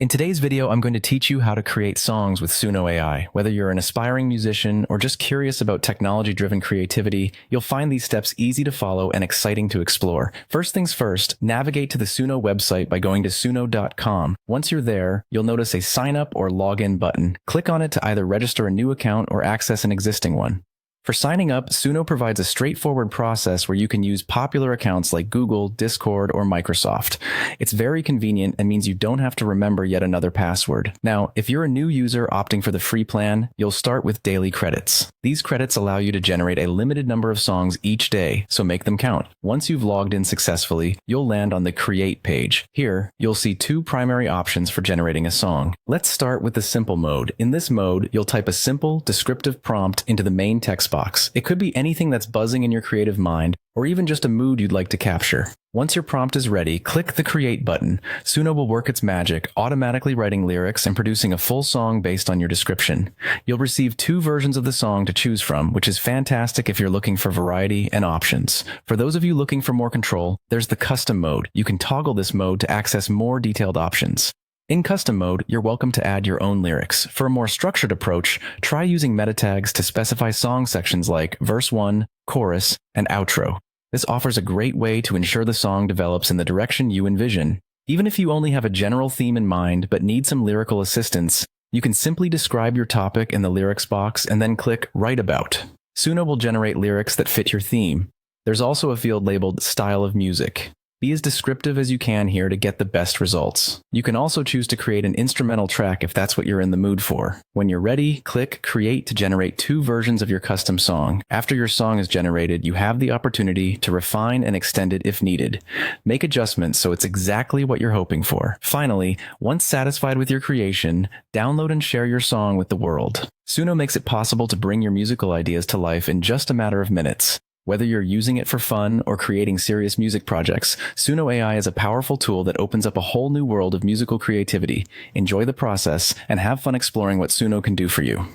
In today's video, I'm going to teach you how to create songs with Suno AI. Whether you're an aspiring musician or just curious about technology-driven creativity, you'll find these steps easy to follow and exciting to explore. First things first, navigate to the Suno website by going to suno.com. Once you're there, you'll notice a sign up or login button. Click on it to either register a new account or access an existing one. For signing up, Suno provides a straightforward process where you can use popular accounts like Google, Discord, or Microsoft. It's very convenient and means you don't have to remember yet another password. Now, if you're a new user opting for the free plan, you'll start with daily credits. These credits allow you to generate a limited number of songs each day, so make them count. Once you've logged in successfully, you'll land on the Create page. Here, you'll see two primary options for generating a song. Let's start with the simple mode. In this mode, you'll type a simple, descriptive prompt into the main text box. It could be anything that's buzzing in your creative mind, or even just a mood you'd like to capture. Once your prompt is ready, click the Create button. Suno will work its magic, automatically writing lyrics and producing a full song based on your description. You'll receive two versions of the song to choose from, which is fantastic if you're looking for variety and options. For those of you looking for more control, there's the Custom mode. You can toggle this mode to access more detailed options. In custom mode, you're welcome to add your own lyrics. For a more structured approach, try using meta tags to specify song sections like verse 1, chorus, and outro. This offers a great way to ensure the song develops in the direction you envision. Even if you only have a general theme in mind but need some lyrical assistance, you can simply describe your topic in the lyrics box and then click Write About. Suno will generate lyrics that fit your theme. There's also a field labeled Style of Music. Be as descriptive as you can here to get the best results. You can also choose to create an instrumental track if that's what you're in the mood for. When you're ready, click Create to generate two versions of your custom song. After your song is generated, you have the opportunity to refine and extend it if needed. Make adjustments so it's exactly what you're hoping for. Finally, once satisfied with your creation, download and share your song with the world. Suno makes it possible to bring your musical ideas to life in just a matter of minutes. Whether you're using it for fun or creating serious music projects, Suno AI is a powerful tool that opens up a whole new world of musical creativity. Enjoy the process and have fun exploring what Suno can do for you.